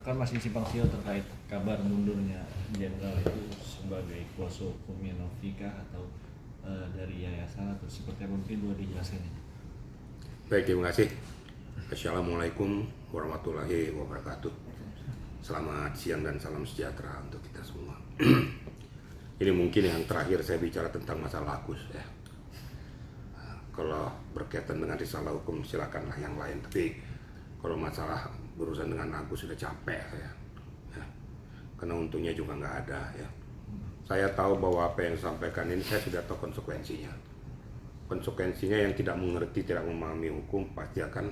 kan masih simpang siur terkait kabar mundurnya Jenderal itu sebagai kuasa hukumnya Novika atau dari yayasan atau seperti apa, mungkin boleh dijelaskan ini. Baik, terima kasih. Assalamualaikum warahmatullahi wabarakatuh. Selamat siang dan salam sejahtera untuk kita semua. Ini mungkin yang terakhir saya bicara tentang masalah Agus ya. Kalau berkaitan dengan risalah hukum silakanlah yang lain, tapi kalau masalah berurusan dengan Agus sudah capek saya ya. Karena untungnya juga nggak ada ya. Saya tahu bahwa apa yang disampaikan ini saya sudah tahu konsekuensinya. Konsekuensinya yang tidak mengerti, tidak memahami hukum pasti akan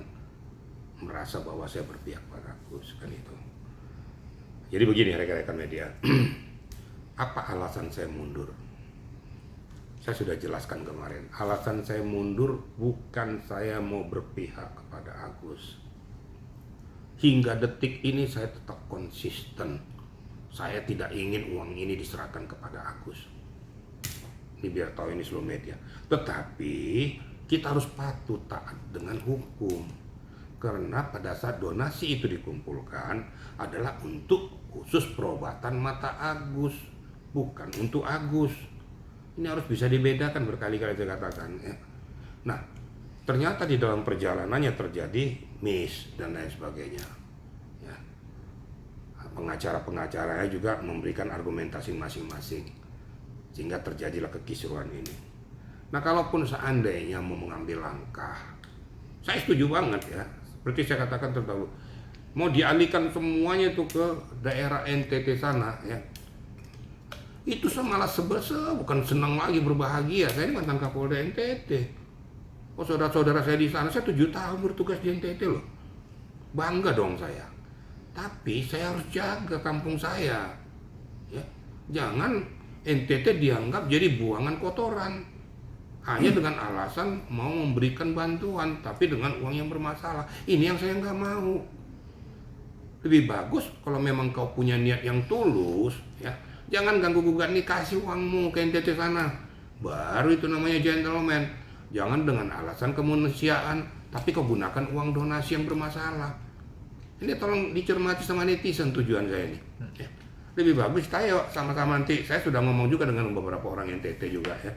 merasa bahwa saya berpihak pada Agus kan itu. Jadi begini rekan-rekan media. Apa alasan saya mundur? Saya sudah jelaskan kemarin. Alasan saya mundur bukan saya mau berpihak kepada Agus. Hingga detik ini saya tetap konsisten. Saya tidak ingin uang ini diserahkan kepada Agus. Ini biar tahu ini seluruh media. Tetapi kita harus patuh taat dengan hukum. Karena pada saat donasi itu dikumpulkan adalah untuk khusus perobatan mata Agus, bukan untuk Agus. Ini harus bisa dibedakan, berkali-kali saya katakan ya. Nah, ternyata di dalam perjalanannya terjadi miss dan lain sebagainya ya. Pengacara-pengacaranya juga memberikan argumentasi masing-masing sehingga terjadilah kekisruhan ini. Nah, kalaupun seandainya mau mengambil langkah, saya setuju banget ya. Seperti saya katakan terdahulu, mau dialihkan semuanya itu ke daerah NTT sana ya. Itu saya malah bukan senang lagi, berbahagia. Saya ini mantan Kapolda NTT. Oh, saudara-saudara saya di sana, saya 7 tahun bertugas di NTT loh. Bangga dong saya. Tapi saya harus jaga kampung saya. Ya. Jangan NTT dianggap jadi buangan kotoran. Hanya dengan alasan mau memberikan bantuan, tapi dengan uang yang bermasalah. Ini yang saya nggak mau. Lebih bagus kalau memang kau punya niat yang tulus, ya. Jangan ganggu-gugat nih, kasih uangmu ke NTT sana. Baru itu namanya gentleman. Jangan dengan alasan kemanusiaan, tapi kau gunakan uang donasi yang bermasalah. Ini tolong dicermati sama netizen tujuan saya ini. Ya. Lebih bagus kita sama-sama nanti. Saya sudah ngomong juga dengan beberapa orang NTT juga ya.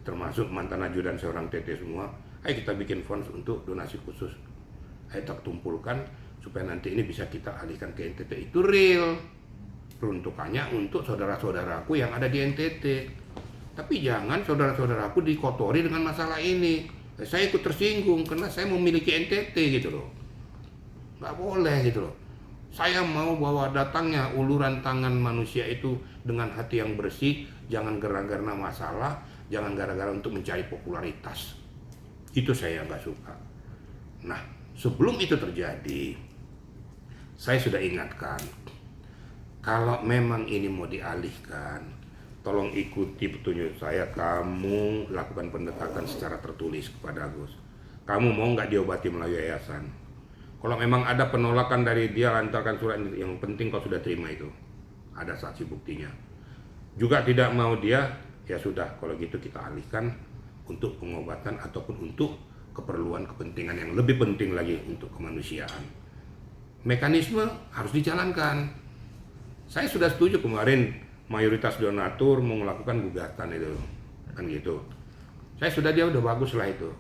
Termasuk mantan ajudan seorang TT semua. Ayo kita bikin fund untuk donasi khusus. Ayo kita kumpulkan supaya nanti ini bisa kita alihkan ke NTT. Itu real. Peruntukannya untuk saudara-saudaraku yang ada di NTT. Tapi jangan saudara-saudaraku dikotori dengan masalah ini. Saya ikut tersinggung karena saya memiliki NTT gitu loh. Nggak boleh gitu loh. Saya mau bahwa datangnya uluran tangan manusia itu dengan hati yang bersih. Jangan gara-gara masalah. Jangan gara-gara untuk mencari popularitas. Itu saya nggak suka. Nah, sebelum itu terjadi, saya sudah ingatkan, kalau memang ini mau dialihkan, tolong ikuti petunjuk saya. Kamu lakukan pendekatan secara tertulis kepada Agus. Kamu mau nggak diobati melalui yayasan? Kalau memang ada penolakan dari dia, lantarkan surat. Yang penting kau sudah terima itu. Ada saksi buktinya. Juga tidak mau dia, ya sudah, kalau gitu kita alihkan untuk pengobatan ataupun untuk keperluan kepentingan yang lebih penting lagi untuk kemanusiaan. Mekanisme harus dijalankan. Saya sudah setuju kemarin mayoritas donatur mau melakukan gugatan itu, kan gitu. Dia udah bagus lah itu.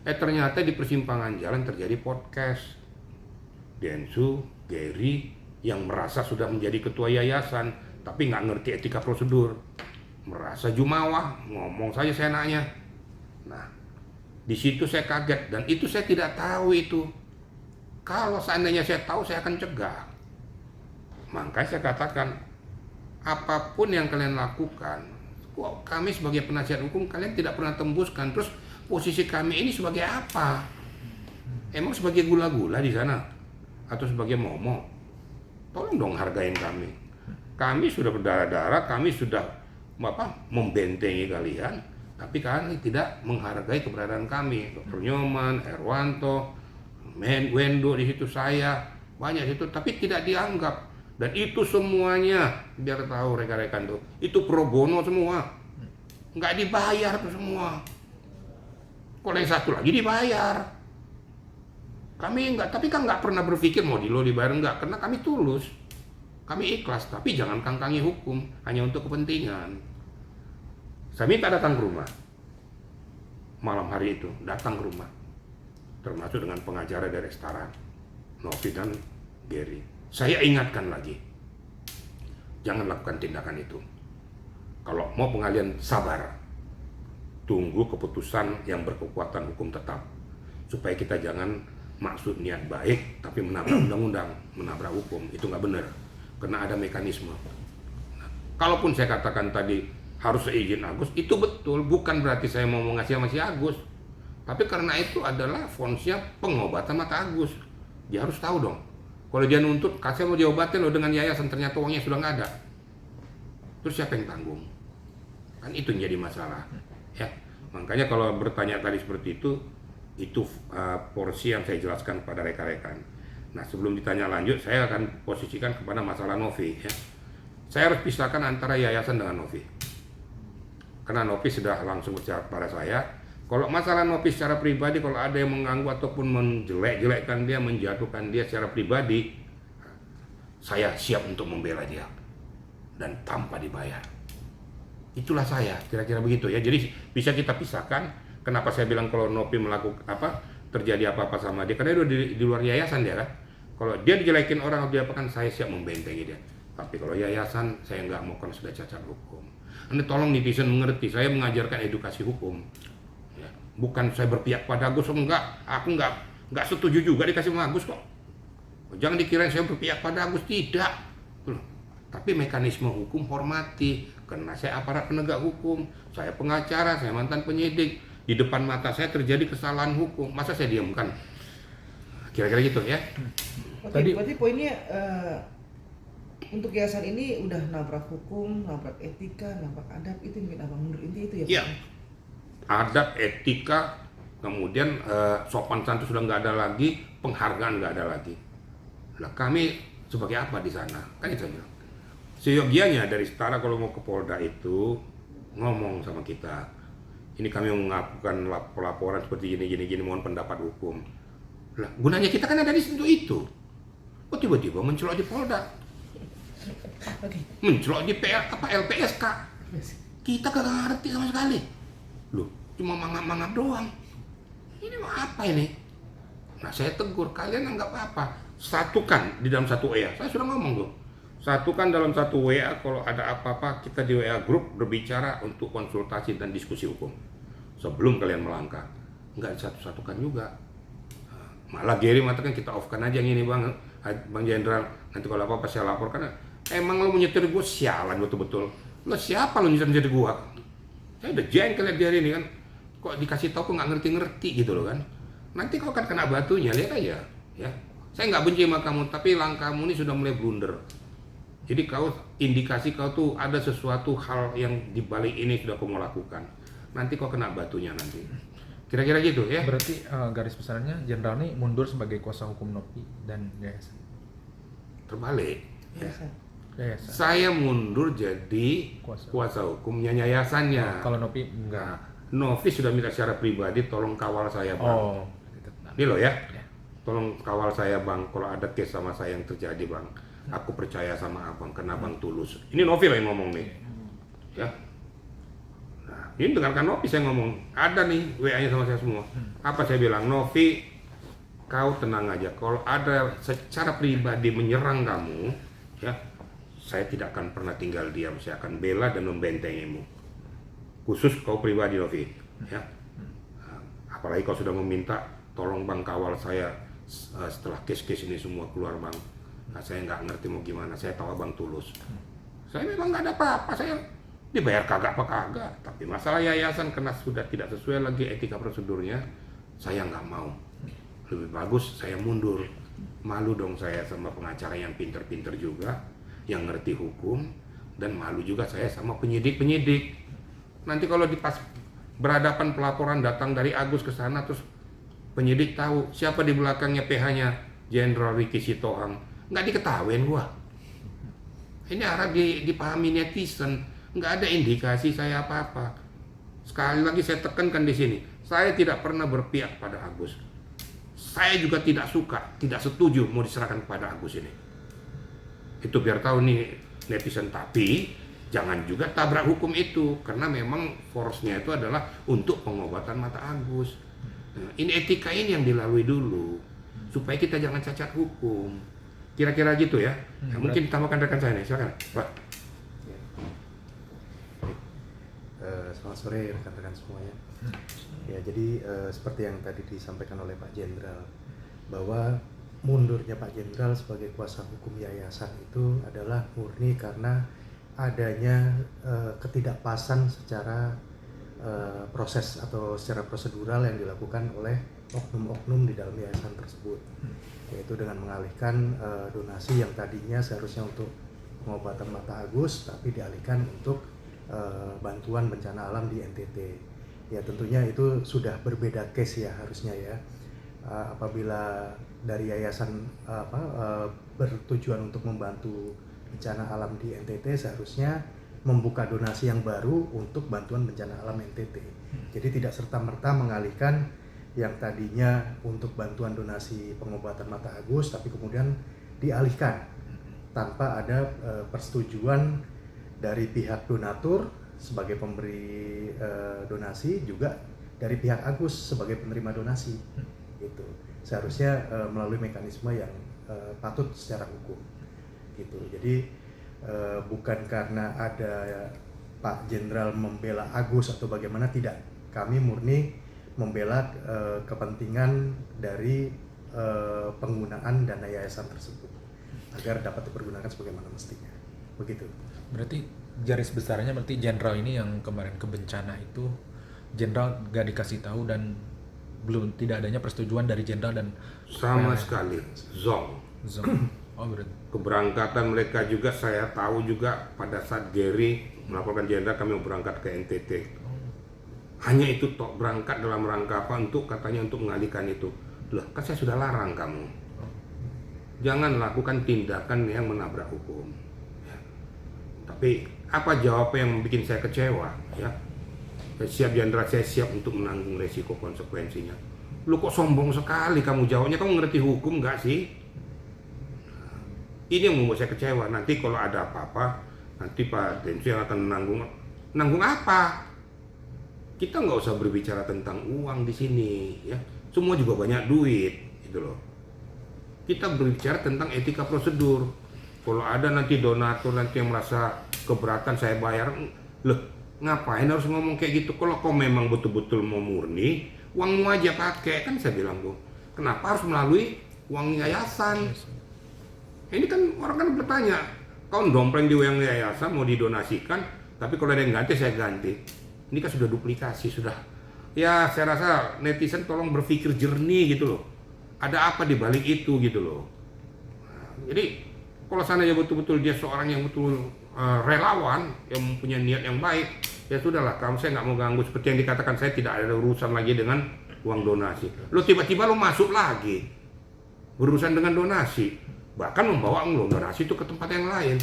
Ternyata di persimpangan jalan terjadi podcast. Densu, Gary yang merasa sudah menjadi ketua yayasan, tapi nggak ngerti etika prosedur. Merasa jumawa, ngomong saja saya nanya. Nah, di situ saya kaget dan itu saya tidak tahu itu. Kalau seandainya saya tahu, saya akan cegah. Makanya saya katakan, apapun yang kalian lakukan, kami sebagai penasihat hukum kalian tidak pernah tembuskan. Terus posisi kami ini sebagai apa? Emang sebagai gula-gula di sana? Atau sebagai momo? Tolong dong hargain kami. Kami sudah berdarah-darah, kami sudah membentengi kalian, tapi kalian tidak menghargai keberadaan kami. Dr. Nyoman, Erwanto, Wendo di situ, saya banyak situ, tapi tidak dianggap. Dan itu semuanya, biar tahu rekan-rekan tuh, itu pro bono semua, nggak dibayar tuh semua. Kalau yang satu lagi dibayar. Kami enggak, tapi kan nggak pernah berpikir mau lo dibayar enggak, karena kami tulus. Kami ikhlas, tapi jangan kangkangi hukum hanya untuk kepentingan. Saya minta datang ke rumah. Malam hari itu datang ke rumah. Termasuk dengan pengacara dari Setara, Novi dan Gary. Saya ingatkan lagi. Jangan lakukan tindakan itu. Kalau mau pengalian, sabar. Tunggu keputusan yang berkekuatan hukum tetap. Supaya kita jangan maksud niat baik tapi menabrak undang-undang, menabrak hukum. Itu nggak benar. Karena ada mekanisme. Nah, kalaupun saya katakan tadi harus seizin Agus, itu betul. Bukan berarti saya mau ngasih sama si Agus. Tapi karena itu adalah fonsnya pengobatan mata Agus. Dia harus tahu dong. Kalau dia nuntut, kasih mau diobatin loh dengan yayasan, ternyata uangnya sudah nggak ada. Terus siapa yang tanggung? Kan itu yang jadi masalah. Ya, makanya kalau bertanya tadi seperti itu porsi yang saya jelaskan kepada rekan-rekan. Nah, sebelum ditanya lanjut, saya akan posisikan kepada masalah Novi. Ya. Saya harus pisahkan antara yayasan dengan Novi. Karena Novi sudah langsung berbicara kepada saya. Kalau masalah Novi secara pribadi, kalau ada yang mengganggu ataupun menjelek-jelekkan dia, menjatuhkan dia secara pribadi, saya siap untuk membela dia. Dan tanpa dibayar. Itulah saya, kira-kira begitu ya. Jadi bisa kita pisahkan. Kenapa saya bilang kalau Novi terjadi apa-apa sama dia, karena dia di luar yayasan dia kan. Kalau dia dijelekin orang atau diapakan, saya siap membentengi dia. Tapi kalau yayasan, saya nggak mau karena sudah cacat hukum. Anda tolong netizen mengerti, saya mengajarkan edukasi hukum. Ya, bukan saya berpihak pada Agus, enggak. Aku nggak setuju juga dikasih sama Agus kok. Jangan dikira saya berpihak pada Agus, tidak. Tapi mekanisme hukum hormati, karena saya aparat penegak hukum, saya pengacara, saya mantan penyidik. Di depan mata saya terjadi kesalahan hukum, masa saya diamkan? Kira-kira gitu ya. Oke, berarti poinnya untuk yayasan ini udah nabrak hukum, nabrak etika, nabrak adab, itu yang bikin abang mundur, inti itu ya? Iya. Adab, etika, kemudian sopan santun sudah nggak ada lagi, penghargaan nggak ada lagi. Nah, kami sebagai apa di sana? Kan itu aja. Seyogianya dari Setara kalau mau ke Polda itu ngomong sama kita. Ini kami mengakukan laporan seperti gini, mohon pendapat hukum. Lah, gunanya kita kan ada di situ itu. Kok tiba-tiba mencelok di Polda? Oke. Mencelok di LPSK. Kita kagak ngerti sama sekali. Loh, cuma mangap-mangap doang. Ini mau apa ini? Nah, saya tegur, kalian anggap apa? Satukan di dalam satu WA. Saya sudah ngomong tuh. Satukan dalam satu WA, kalau ada apa-apa kita di WA grup berbicara untuk konsultasi dan diskusi hukum. Sebelum kalian melangkah. Enggak satu-satukan juga. Malah Gary mengatakan kita off-kan aja yang ini Bang Jenderal. Nanti kalau apa-apa saya laporkan. Emang lo menyetir gue, sialan betul-betul. Lo siapa lo nyetir gue? Saya udah jengkel lihat dia ini kan. Kok dikasih tahu kok nggak ngerti-ngerti gitu loh kan. Nanti kau akan kena batunya, lihat aja. Ya. Saya nggak benci sama kamu, tapi langkahmu ini sudah mulai blunder. Jadi kau indikasi kau tuh ada sesuatu hal yang dibalik ini sudah kau mau lakukan. Nanti kau kena batunya nanti. Kira-kira gitu ya. Berarti garis besarnya Jenderal ini mundur sebagai kuasa hukum Novi dan yayasan. Terbalik. Ya. Yayasan. Saya mundur jadi kuasa hukumnya yayasannya. Kalau Novi enggak. Nah, Novi sudah minta secara pribadi tolong kawal saya Bang. Oh. Ini loh ya. Tolong kawal saya Bang kalau ada case sama saya yang terjadi Bang. Aku percaya sama Abang karena Abang tulus. Ini Novi lah yang ngomong nih. Ya. Nah, ini dengarkan Novi saya ngomong. Ada nih WA-nya sama saya semua. Apa saya bilang? Novi, kau tenang aja. Kalau ada secara pribadi menyerang kamu, ya, saya tidak akan pernah tinggal diam. Saya akan bela dan membentengimu. Khusus kau pribadi Novi, ya. Apalagi kau sudah meminta, tolong Bang kawal saya setelah case-case ini semua keluar Bang. Nah, saya nggak ngerti mau gimana, saya tahu Abang tulus. Saya memang nggak ada apa-apa, saya dibayar kagak apa kagak. Tapi masalah yayasan karena sudah tidak sesuai lagi etika prosedurnya, saya nggak mau. Lebih bagus saya mundur. Malu dong saya sama pengacara yang pinter-pinter juga, yang ngerti hukum, dan malu juga saya sama penyidik-penyidik. Nanti kalau pas berhadapan pelaporan datang dari Agus ke sana, terus penyidik tahu siapa di belakangnya PH-nya Jenderal Ricky Sitohang. Nggak diketahuin gua. Ini harap dipahami netizen. Nggak ada indikasi saya apa-apa. Sekali lagi saya tekankan di sini, saya tidak pernah berpihak pada Agus. saya juga tidak suka, tidak setuju mau diserahkan kepada Agus ini. Itu biar tahu nih netizen, tapi jangan juga tabrak hukum itu, karena memang force-nya itu adalah untuk pengobatan mata Agus. Nah, ini etika ini yang dilalui dulu, supaya kita jangan cacat hukum. Kira-kira gitu ya. Nah, mungkin ditambahkan rekan saya nih, silakan Pak. Selamat sore rekan-rekan semuanya. Ya, jadi seperti yang tadi disampaikan oleh Pak Jenderal, bahwa mundurnya Pak Jenderal sebagai kuasa hukum yayasan itu adalah murni karena adanya ketidakpasan secara proses atau secara prosedural yang dilakukan oleh oknum-oknum di dalam yayasan tersebut, yaitu dengan mengalihkan donasi yang tadinya seharusnya untuk pengobatan mata Agus tapi dialihkan untuk bantuan bencana alam di NTT. Ya, tentunya itu sudah berbeda case ya harusnya ya. Apabila dari yayasan bertujuan untuk membantu bencana alam di NTT, seharusnya membuka donasi yang baru untuk bantuan bencana alam NTT. Jadi tidak serta-merta mengalihkan yang tadinya untuk bantuan donasi pengobatan mata Agus tapi kemudian dialihkan tanpa ada persetujuan dari pihak donatur sebagai pemberi donasi, juga dari pihak Agus sebagai penerima donasi. Gitu. Seharusnya melalui mekanisme yang patut secara hukum. Gitu. Jadi bukan karena ada Pak Jenderal membela Agus atau bagaimana, tidak. Kami murni membela kepentingan dari penggunaan dana yayasan tersebut agar dapat dipergunakan sebagaimana mestinya. Begitu. Berarti garis besarnya berarti Jenderal ini yang kemarin ke bencana itu Jenderal gak dikasih tahu dan belum, tidak adanya persetujuan dari Jenderal dan Sama sekali zong. Oh, berarti Keberangkatan mereka juga saya tahu juga pada saat Gary melaporkan Jenderal kami mau berangkat ke NTT. Hanya itu tok, berangkat dalam rangka apa, untuk katanya untuk mengalihkan itu. Loh, kan saya sudah larang kamu. Jangan lakukan tindakan yang menabrak hukum. Ya. Tapi apa jawaban yang membuat saya kecewa? Ya, saya siap Jenderal, saya siap untuk menanggung resiko konsekuensinya. Lu kok sombong sekali kamu jawabnya, kamu ngerti hukum nggak sih? Nah, ini yang membuat saya kecewa. Nanti kalau ada apa-apa, nanti Pak Densu yang akan menanggung. Nanggung apa? Kita nggak usah berbicara tentang uang di sini, ya. Semua juga banyak duit, gitu loh. Kita berbicara tentang etika prosedur. Kalau ada nanti donatur nanti yang merasa keberatan saya bayar, loh ngapain harus ngomong kayak gitu? Kalau kau memang betul-betul mau murni, uangmu aja pakai, kan saya bilang tuh. Kenapa harus melalui uang yayasan? Ini kan orang kan bertanya, kau dompleng di uang yayasan mau didonasikan, tapi kalau ada yang ganti saya ganti. Ini kan sudah duplikasi, sudah. Ya saya rasa netizen tolong berpikir jernih gitu loh. Ada apa di balik itu gitu loh. Nah, jadi kalau seandainya betul-betul dia seorang yang betul relawan yang mempunyai niat yang baik, ya sudahlah, kamu, saya nggak mau ganggu. Seperti yang dikatakan, saya tidak ada urusan lagi dengan uang donasi. Lo tiba-tiba lo masuk lagi berurusan dengan donasi, bahkan membawa uang donasi itu ke tempat yang lain.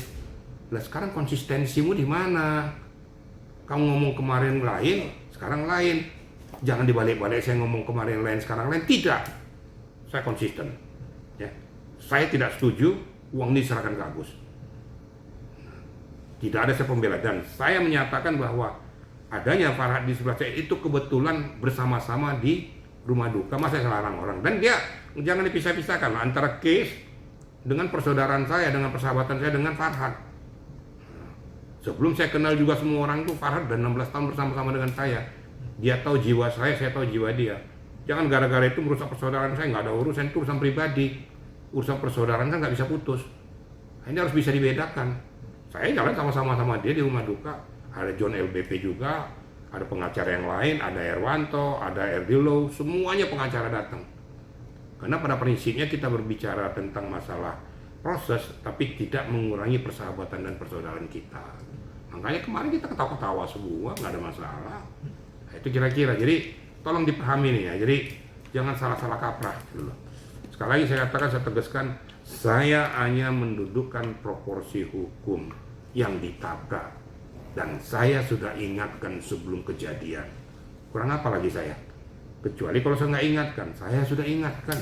Nah sekarang konsistensimu di mana? Kamu ngomong kemarin lain, sekarang lain. Jangan dibalik-balik, saya ngomong kemarin lain, sekarang lain. Tidak. Saya konsisten. Ya. Saya tidak setuju uang ini diserahkan ke Agus. Tidak ada saya pembela. Dan saya menyatakan bahwa adanya Farhad di sebelah saya itu kebetulan bersama-sama di rumah duka. Masa saya larang orang? Dan dia jangan dipisah-pisahkan antara case dengan persaudaraan saya, dengan persahabatan saya dengan Farhad. Sebelum saya kenal juga semua orang itu, Farhad dan 16 tahun bersama-sama dengan saya. Dia tahu jiwa saya tahu jiwa dia. Jangan gara-gara itu merusak persaudaraan saya, nggak ada urusan, itu urusan pribadi. Urusan persaudaraan kan nggak bisa putus. Ini harus bisa dibedakan. Saya jalan sama-sama dia di rumah duka. Ada John LBP juga, ada pengacara yang lain, ada Erwanto, ada Erdilo, semuanya pengacara datang. Karena pada prinsipnya kita berbicara tentang masalah proses, tapi tidak mengurangi persahabatan dan persaudaraan kita. Makanya kemarin kita ketawa-ketawa semua, nggak ada masalah. Nah, itu kira-kira. Jadi tolong dipahami nih ya. Jadi jangan salah-salah kaprah gitu loh. Sekali lagi saya katakan, saya tegaskan, saya hanya mendudukkan proporsi hukum yang ditabrak. Dan saya sudah ingatkan sebelum kejadian. Kurang apa lagi saya? Kecuali kalau saya nggak ingatkan, saya sudah ingatkan.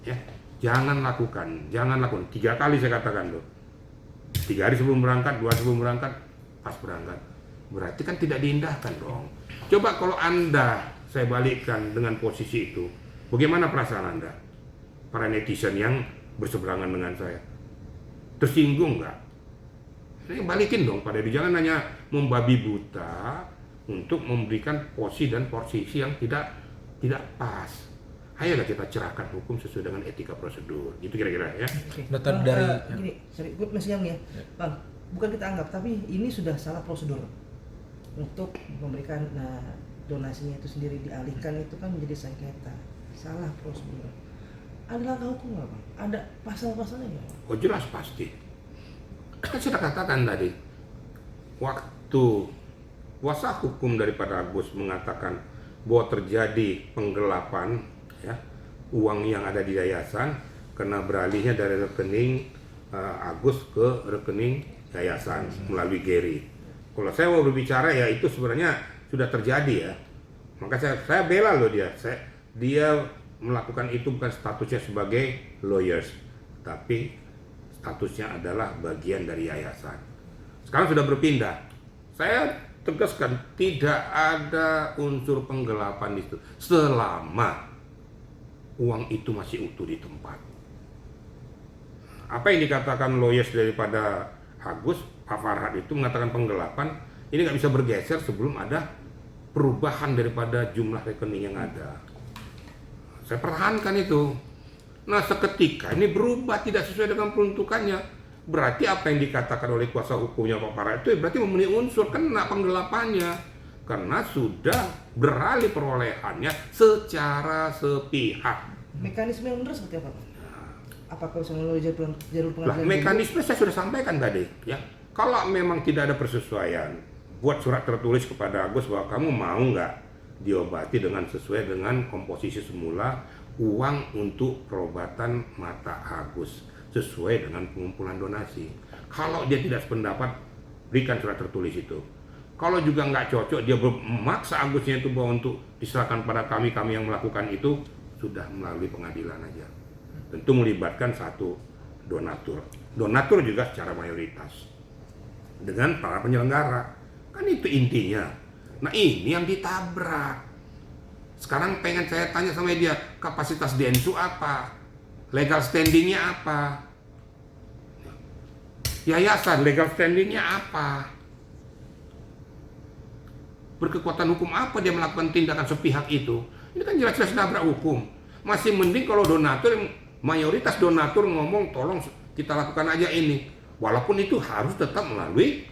Ya, jangan lakukan. 3 kali saya katakan tuh. 3 hari sebelum berangkat, 2 hari sebelum berangkat, pas berangkat. Berarti kan tidak diindahkan dong. Coba kalau Anda, saya balikkan dengan posisi itu, bagaimana perasaan Anda? Para netizen yang berseberangan dengan saya. Tersinggung nggak? Ini balikin dong pada dia. Jangan hanya membabi buta untuk memberikan posisi dan posisi yang tidak pas. Ayolah kita cerahkan hukum sesuai dengan etika prosedur. Gitu kira-kira ya. Oke. Data Bang, dari- gini, sorry, gue masih yang ya, Bang. Bukan kita anggap, tapi ini sudah salah prosedur untuk memberikan donasinya itu sendiri dialihkan itu kan menjadi sengketa, salah prosedur. Ada langkah hukum nggak, Bang? Ada pasal-pasalnya nggak, Bang? Oh jelas pasti. Kan sudah katakan tadi, waktu kuasa hukum daripada Agus mengatakan bahwa terjadi penggelapan ya, uang yang ada di yayasan karena beralihnya dari rekening Agus ke rekening yayasan melalui Gary. Kalau saya mau berbicara ya itu sebenarnya sudah terjadi ya. Maka saya bela loh dia. Dia melakukan itu bukan statusnya sebagai lawyers, tapi statusnya adalah bagian dari yayasan. Sekarang sudah berpindah. Saya tegaskan tidak ada unsur penggelapan di situ selama uang itu masih utuh di tempat. Apa yang dikatakan lawyers daripada Agus, Pak Farhad itu mengatakan penggelapan, ini nggak bisa bergeser sebelum ada perubahan daripada jumlah rekening yang ada. Saya pertahankan itu. Nah seketika ini berubah tidak sesuai dengan peruntukannya. Berarti apa yang dikatakan oleh kuasa hukumnya Pak Farhad itu berarti memenuhi unsur kena penggelapannya. Karena sudah beralih perolehannya secara sepihak. Mekanisme yang benar seperti apa, Pak? Apakah bisa melalui jalur Lah, pengadilan? mekanisme saya sudah sampaikan tadi, ya. Kalau memang tidak ada persesuaian, buat surat tertulis kepada Agus bahwa kamu mau nggak diobati dengan sesuai dengan komposisi semula uang untuk perobatan mata Agus sesuai dengan pengumpulan donasi. Kalau dia tidak sependapat, berikan surat tertulis itu. Kalau juga nggak cocok, dia memaksa Agusnya itu bahwa untuk diserahkan pada kami yang melakukan itu, sudah melalui pengadilan aja. Tentu melibatkan satu donatur. Donatur juga secara mayoritas. Dengan para penyelenggara. Kan itu intinya. Nah ini yang ditabrak. Sekarang pengen saya tanya sama dia, kapasitas Densu apa? Legal standingnya apa? Yayasan legal standingnya apa? Berkekuatan hukum apa dia melakukan tindakan sepihak itu? Ini kan jelas-jelas nabrak hukum. Masih mending kalau donatur, mayoritas donatur ngomong tolong kita lakukan aja ini. Walaupun itu harus tetap melalui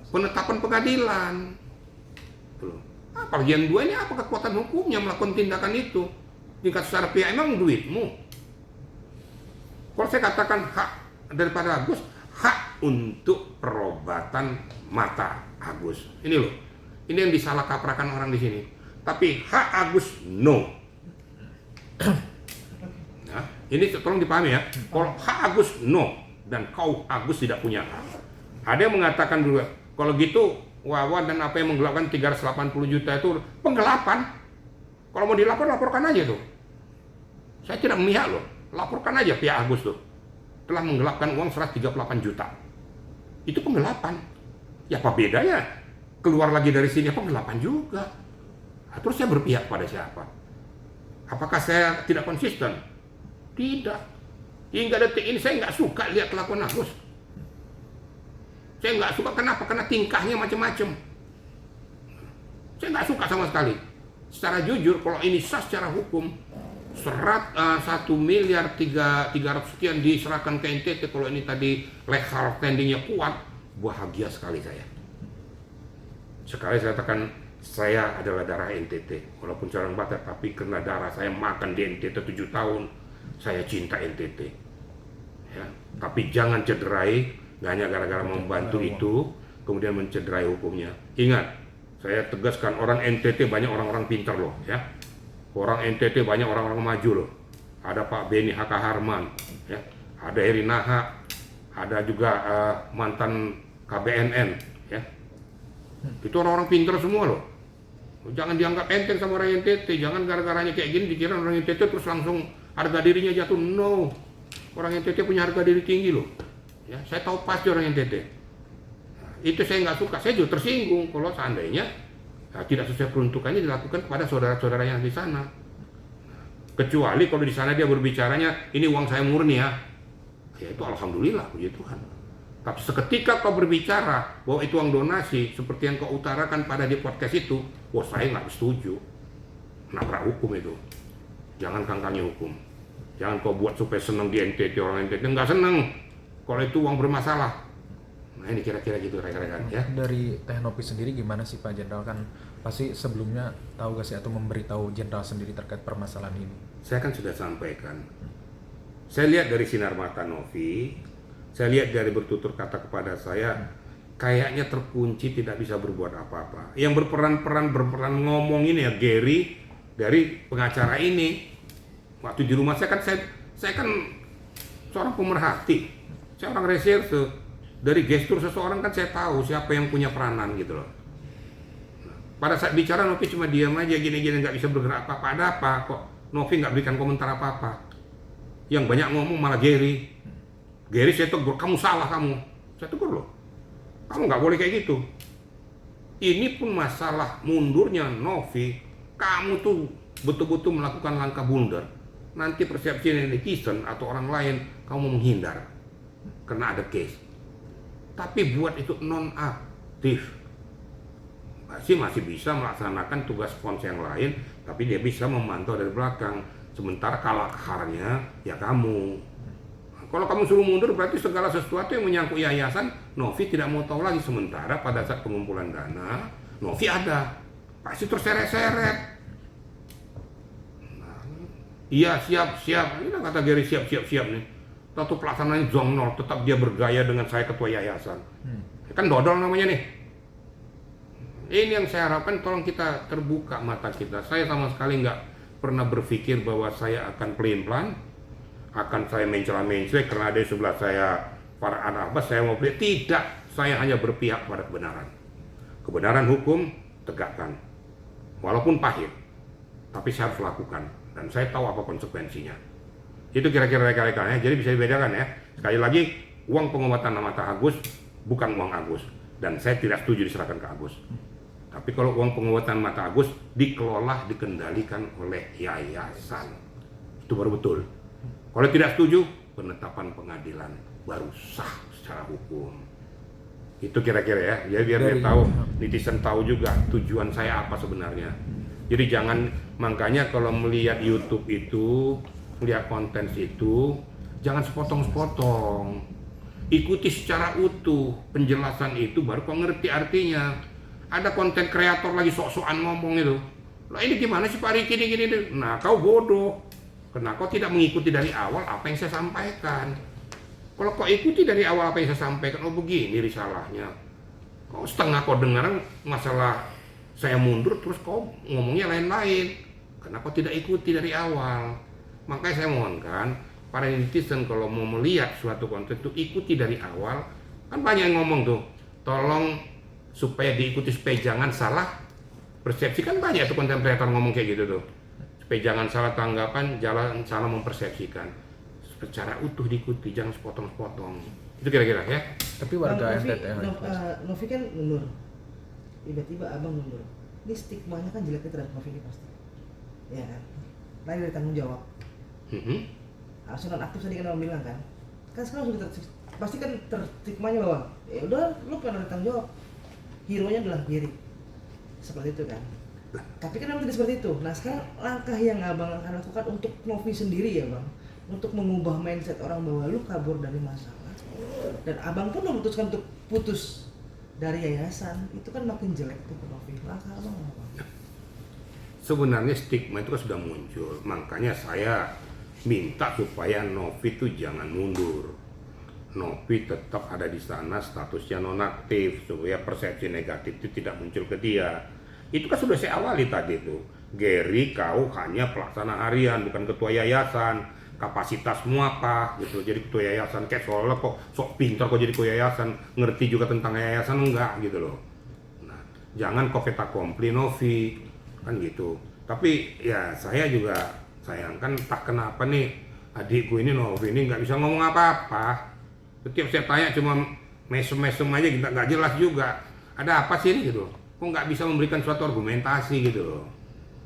penetapan pengadilan. Apalagi yang dua ini apa kekuatan hukumnya melakukan tindakan itu? Tingkat secara pihak emang duitmu. Kalau saya katakan hak daripada Agus, hak untuk perobatan mata Agus. Ini loh, ini yang disalah kaprakan orang di sini. Tapi hak Agus no. Nah, ini tolong dipahami ya. Kalau hak Agus no dan kau Agus tidak punya hak. Ada yang mengatakan dulu, kalau gitu Wawan dan apa yang menggelapkan 380 juta itu penggelapan. Kalau mau dilapor, laporkan aja tuh. Saya tidak memihak loh. Laporkan aja pihak Agus tuh. Telah menggelapkan uang 138 juta. Itu penggelapan. Ya apa bedanya? Keluar lagi dari sini penggelapan juga. Nah, terus saya berpihak pada siapa? Apakah saya tidak konsisten? Tidak. Hingga detik ini saya nggak suka lihat kelakuan Agus. Saya nggak suka, kenapa? Karena tingkahnya macam-macam. Saya nggak suka sama sekali. Secara jujur, kalau ini sah secara hukum, 1 miliar 300 sekian diserahkan ke NTT, kalau ini tadi legal standingnya kuat, bahagia sekali saya. Sekali saya katakan, saya adalah darah NTT. Walaupun seorang Batak, tapi karena darah saya makan di NTT 7 tahun, saya cinta NTT. Ya, tapi jangan cederai. Nggak hanya gara-gara membantu itu, kemudian mencederai hukumnya. Ingat, saya tegaskan orang NTT banyak orang-orang pintar loh, ya. Orang NTT banyak orang-orang maju loh. Ada Pak Beni Haka Harman, ya. Ada Heri Naha, ada juga mantan KBNN, ya. Itu orang-orang pintar semua loh. Jangan dianggap enteng sama orang NTT, jangan gara-garanya kayak gini dikira orang NTT terus langsung harga dirinya jatuh. No, orang NTT punya harga diri tinggi loh. Ya, saya tahu pasti orang NTT. Nah, itu saya nggak suka, saya juga tersinggung kalau seandainya tidak sesuai peruntukannya dilakukan kepada saudara-saudara yang di sana. Kecuali kalau di sana dia berbicaranya, ini uang saya murni ya itu alhamdulillah, puji Tuhan. Tapi seketika kau berbicara bahwa itu uang donasi, seperti yang kau utarakan pada di podcast itu, wah saya nggak setuju. Nabrak hukum itu. Jangan kangkangi hukum. Jangan kau buat supaya senang di NTT, orang NTT nggak senang kalau itu uang bermasalah. Nah ini kira-kira gitu rekan-rekan ya. Dari Teknopi sendiri gimana sih Pak Jenderal, kan pasti sebelumnya tahu gak sih atau memberitahu Jenderal sendiri terkait permasalahan ini? Saya kan sudah sampaikan. Saya lihat dari sinar mata Novi, saya lihat dari bertutur kata kepada saya, kayaknya terkunci tidak bisa berbuat apa-apa. Yang berperan ngomong ini ya Gary dari pengacara ini. Waktu di rumah saya kan seorang pemerhati, saya orang reserse. Dari gestur seseorang kan saya tahu siapa yang punya peranan gitu loh. Pada saat bicara Novi cuma diam aja gini-gini, nggak bisa bergerak apa-apa. Ada apa kok Novi nggak berikan komentar apa-apa? Yang banyak ngomong malah Gary. Gary saya tegur, kamu salah kamu. Saya tegur loh, kamu nggak boleh kayak gitu. Ini pun masalah mundurnya Novi. Kamu tuh betul-betul melakukan langkah blunder. Nanti persepsi netizen atau orang lain kamu menghindar karena ada case. Tapi buat itu non-aktif. Masih bisa melaksanakan tugas spons yang lain, tapi dia bisa memantau dari belakang. Sementara kalakharnya ya kamu. Kalau kamu suruh mundur berarti segala sesuatu yang menyangkut yayasan Novi tidak mau tahu lagi. Sementara pada saat pengumpulan dana Novi ada, pasti terseret-seret. Nah, iya siap. Ini kata Gary siap nih. Tahu pelaksanaannya zong nol, tetap dia bergaya dengan saya ketua yayasan. Kan dodol namanya nih. Ini yang saya harapkan, tolong kita terbuka mata kita. Saya sama sekali nggak pernah berpikir bahwa saya akan pelin-pelan, akan saya mencela-mencela karena ada di sebelah saya para anak Abbas, saya mau beli. Tidak, saya hanya berpihak pada kebenaran. Kebenaran hukum tegakkan, walaupun pahit, tapi saya harus lakukan dan saya tahu apa konsekuensinya. Itu kira-kira rekan-rekannya. Jadi bisa dibedakan ya. Sekali lagi, uang pengobatan mata Agus bukan uang Agus dan saya tidak setuju diserahkan ke Agus. Tapi kalau uang pengobatan mata Agus dikelola, dikendalikan oleh yayasan, itu baru betul. Kalau tidak setuju, penetapan pengadilan baru sah secara hukum. Itu kira-kira ya. Jadi biar dia tahu, netizen tahu juga tujuan saya apa sebenarnya. Jadi jangan, makanya kalau melihat YouTube itu, melihat konten itu, jangan sepotong-sepotong. Ikuti secara utuh penjelasan itu, baru kau ngerti artinya. Ada konten kreator lagi sok-sokan ngomong itu. Lah ini gimana sih Pak Riki gini. Nah kau bodoh. Karena kau tidak mengikuti dari awal apa yang saya sampaikan. Kalau kau ikuti dari awal apa yang saya sampaikan, oh begini risalahnya. Kau setengah kau dengar masalah saya mundur, terus kau ngomongnya lain-lain. Karena kau tidak ikuti dari awal. Makanya saya mohonkan, para netizen kalau mau melihat suatu konten itu ikuti dari awal. Kan banyak yang ngomong tuh, tolong supaya diikuti supaya jangan salah persepsi. Kan banyak tuh konten kreator ngomong kayak gitu tuh, supaya jangan salah tanggapan, jangan salah mempersepsikan. Secara utuh diikuti, jangan sepotong-sepotong. Itu kira-kira ya. Tapi warga Novi, NTT Novi kan mundur, tiba-tiba abang mundur. Ini stigmanya kan jeleknya terhadap Novi ini pasti, ya kan? Lain dari tanggung jawab. Harusnya non aktif tadi kan abang bilang kan sekarang sudah pasti kan terstigmanya bahwa ya udah lu kan ada tanggung jawab, hero-nya adalah Gary, seperti itu kan. Tapi kan memang tidak seperti itu. Nah sekarang langkah yang abang akan lakukan untuk Novi sendiri ya bang, untuk mengubah mindset orang bahwa lu kabur dari masalah, dan abang pun memutuskan untuk putus dari yayasan, itu kan makin jelek tuh ke Novi. Langkah abang apa? Sebenarnya stigma itu kan sudah muncul, makanya saya minta supaya Novi itu jangan mundur. Novi tetap ada di sana, statusnya nonaktif, supaya persepsi negatif itu tidak muncul ke dia. Itu kan sudah saya awali tadi tuh. Gary, kau hanya pelaksana harian, bukan ketua yayasan. Kapasitasmu apa gitu, jadi ketua yayasan kayak soalnya kok sok pintar kok jadi ketua yayasan, ngerti juga tentang yayasan enggak gitu loh. Nah, jangan kau feta kompli Novi. kan gitu. Tapi ya saya juga sayangkan tak kenapa nih adikku ini Novi ini nggak bisa ngomong apa-apa. Setiap saya tanya cuma mesem-mesem aja, kita nggak jelas juga. Ada apa sih ini gitu? Kok nggak bisa memberikan suatu argumentasi gitu loh?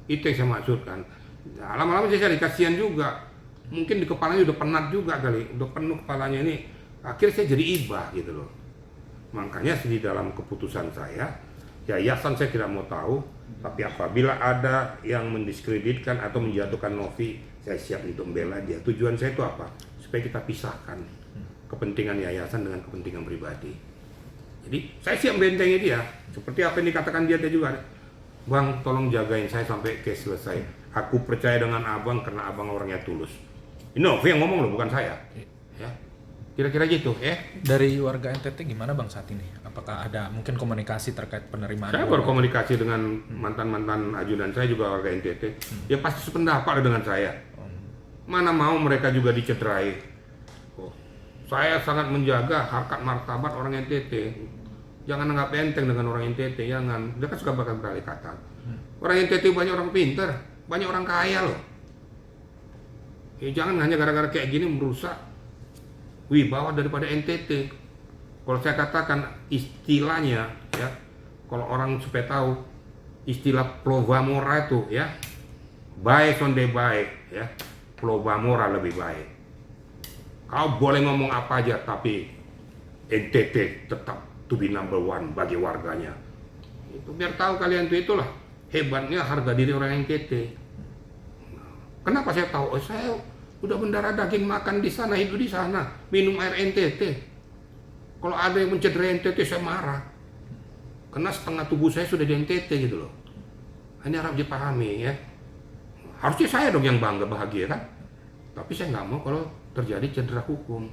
Itu yang saya maksudkan. Nah, lama-lama saya cari kasihan juga. Mungkin di kepalanya udah penat juga kali, udah penuh kepalanya ini. Akhirnya saya jadi ibah gitu loh. Makanya di dalam keputusan saya, yayasan saya tidak mau tahu, tapi apabila ada yang mendiskreditkan atau menjatuhkan Novi, saya siap untuk membela dia. Tujuan saya itu apa? Supaya kita pisahkan kepentingan yayasan dengan kepentingan pribadi. Jadi saya siap membentengi dia, seperti apa yang dikatakan dia juga. Bang, tolong jagain saya sampai case selesai. Aku percaya dengan abang karena abang orangnya tulus. Ini Novi yang ngomong loh, bukan saya. Ya, kira-kira gitu, ya. Dari warga NTT gimana Bang saat ini? Apakah ada mungkin komunikasi terkait penerimaan? Saya berkomunikasi dengan mantan-mantan ajudan saya juga warga NTT. Ya pasti sependapat dengan saya. Mana mau mereka juga dicederai. Oh, saya sangat menjaga harkat martabat orang NTT. Jangan anggap enteng dengan orang NTT, jangan. Dia kan suka bakal berkali kata. Orang NTT banyak orang pintar, banyak orang kaya loh. Ya jangan hanya gara-gara kayak gini merusak wibawa daripada NTT. Kalau saya katakan istilahnya ya, kalau orang supaya tahu istilah Plovamora itu ya, baik sonde baik ya, Plovamora lebih baik. Kau boleh ngomong apa aja tapi NTT tetap to be number one bagi warganya. Itu biar tahu kalian tuh, itulah hebatnya harga diri orang NTT. Kenapa saya tahu? Oh, saya udah mendarah daging, makan di sana, hidup di sana, minum air NTT. Kalau ada yang mencederai NTT saya marah. Karena setengah tubuh saya sudah di NTT gitu loh. Ini harap dipahami ya. Harusnya saya dong yang bangga, bahagia kan. Tapi saya nggak mau kalau terjadi cedera hukum.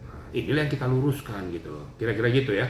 Nah, inilah yang kita luruskan gitu loh. Kira-kira gitu ya.